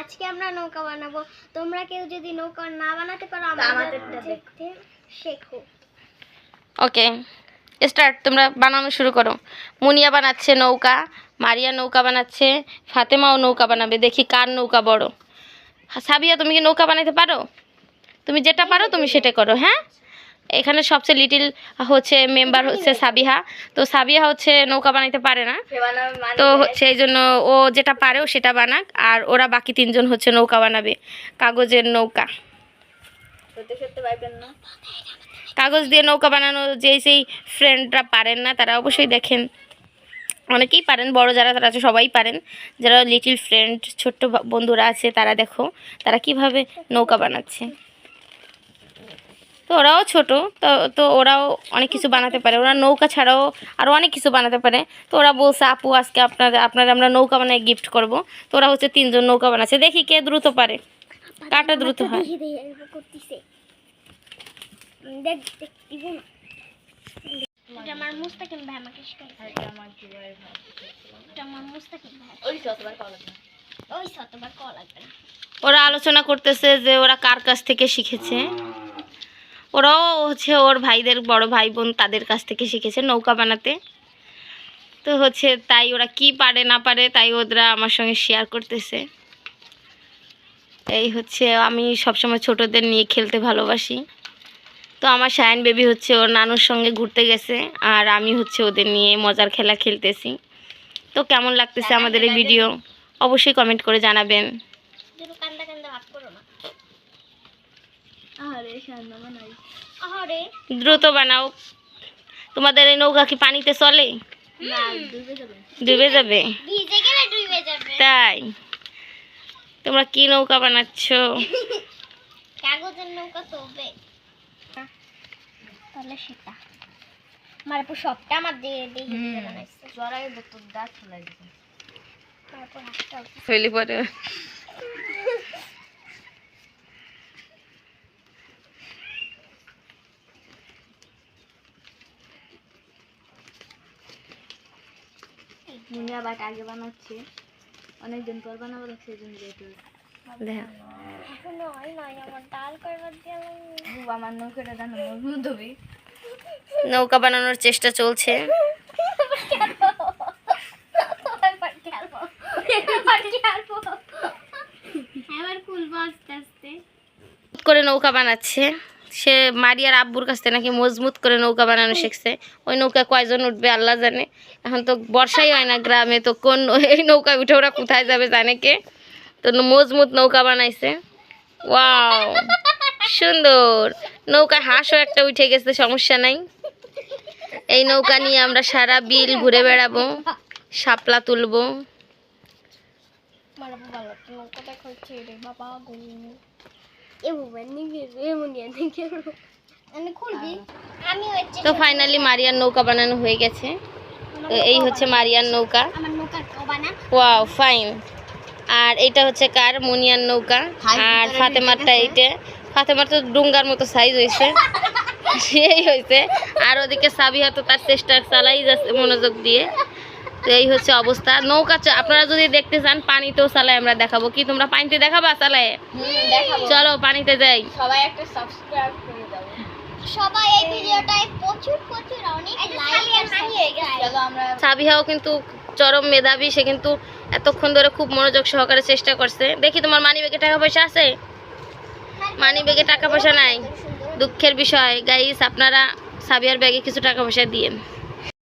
আজকে আমরা নৌকা বানাবো। তোমরা কেউ যদি নৌকা না বানাতে পারো আমাদেরটা দেখতে শেখো। ওকে স্টার্ট, তোমরা বানানো শুরু করো। মুনিয়া বানাচ্ছে নৌকা, মারিয়া নৌকা বানাচ্ছে, ফাতেমাও নৌকা বানাবে। দেখি কার নৌকা বড়। সাবিয়া তুমি কি নৌকা বানাতে পারো? তুমি যেটা পারো তুমি সেটা করো। হ্যাঁ, এখানে সবচেয়ে লিটিল হচ্ছে মেম্বার হচ্ছে সাবিহা। তো সাবিহা হচ্ছে নৌকা বানাইতে পারে না, তো সেই জন্য ও যেটা পারে ও সেটা বানাক, আর ওরা বাকি তিনজন হচ্ছে নৌকা বানাবে, কাগজের নৌকা। কাগজ দিয়ে নৌকা বানানো যে সেই ফ্রেন্ডরা পারেন না তারা অবশ্যই দেখেন, অনেকেই পারেন, বড় যারা তারা আছে সবাই পারেন। যারা লিটিল ফ্রেন্ড ছোট্ট বন্ধুরা আছে তারা দেখো তারা কিভাবে নৌকা বানাচ্ছে। তো ওরাও ছোট, তো ওরাও অনেক কিছু বানাতে পারে, ওরা নৌকা ছাড়াও আরও অনেক কিছু বানাতে পারে। তো ওরা বলছে আপু আজকে আপনারা আমরা নৌকা বানায় গিফট করব। তো ওরা হচ্ছে তিনজন নৌকা বানাচ্ছে, দেখি কে দ্রুত পারে, কাটা দ্রুত হয়। ওরা আলোচনা করতেছে যে ওরা কার কাছ থেকে শিখেছে। ওরাও হচ্ছে ওর ভাইদের বড় ভাই বোন তাদের কাছ থেকে শিখেছে নৌকা বানাতে। তো হচ্ছে তাই ওরা কি পারে না পারে তাই ওরা আমার সঙ্গে শেয়ার করতেছে। এই হচ্ছে আমি সবসময় ছোটদের নিয়ে খেলতে ভালোবাসি। তো আমার শায়ান বেবি হচ্ছে ওর নানুর সঙ্গে ঘুরতে গেছে, আর আমি হচ্ছে ওদের নিয়ে মজার খেলা খেলতেছি। তো কেমন লাগতেছে আমাদের এই ভিডিও অবশ্যই কমেন্ট করে জানাবেন। দ্রুত বানাও। তোমাদের এই নৌকা কি পানিতে চলে? ডুবে যাবে। তাই তোমরা কি নৌকা বানাচ্ছ? কাগজের নৌকা তো তাহলে সেটা আমার সবটা আমার দিয়ে বানাইছে। জড়াই বোতল দাঁত ফেলাই দিছে, তারপর হাতটা ফেলি পরে মুনিয়া বাট আগে বানাচ্ছে, অনেকদিন পর বানাবো দেখছে সেজন্য যেহেতু এখনো হয় নাই আমার ডাল করবার দিয়ে আমার নৌকাটা জানো মজবুত হবে। নৌকা বানানোর চেষ্টা চলছে। করে নৌকা বানাচ্ছে সে, মারিয়ার আব্বুর কাছ থেকে নাকি মজবুত করে নৌকা বানানো শিখছে। ওই নৌকা কয়জন উঠবে আল্লাহ জানে। এখন তো বর্ষাই হয় না গ্রামে, তো কোন এই নৌকায় উঠে ওরা কোথায় যাবে জানে কে। তো মজবুত নৌকা বানাইছে। ওয়াও সুন্দর নৌকায়, হাঁসও একটা উঠে গেছে, সমস্যা নাই। এই নৌকা নিয়ে আমরা সারা বিল ঘুরে বেড়াবো, শাপলা তুলবো। তো ফাইনালি মারিয়ার নৌকা বানানো হয়ে গেছে। তো এই হচ্ছে মারিয়ার নৌকা। Wow fine. আর এইটা হচ্ছে কার? মুনিয়ার নৌকা। আর ফাতেমারটা এইটা, ফাতেমার তো ডুঙ্গার মতো সাইজ হয়েছে, সেই হয়েছে। আর ওদিকে সাবিহা তো তার চেষ্টা চালাই যাচ্ছে মনোযোগ দিয়ে। তো এই হচ্ছে অবস্থা। নৌকা আপনারা যদি দেখতে চান পানিতেও চালায় আমরা দেখাবো। কি তোমরা পানিতে দেখাবা চালায়? চলো পানিতে যাই। সবাই একটা সাবস্ক্রাইব করে দাও। সবাই এই ভিডিওটায় প্রচুর অনেক লাইক আর চলো আমরা। সাবিহাও কিন্তু চরম মেধাবী, সে কিন্তু এতক্ষণ ধরে খুব মনোযোগ সহকারে চেষ্টা করছে। দেখি তোমার মানি ব্যাগে টাকা পয়সা আছে? মানি ব্যাগে টাকা পয়সা নাই, দুঃখের বিষয় গাইস। আপনারা সাবিয়ার ব্যাগে কিছু টাকা পয়সা দিয়েন।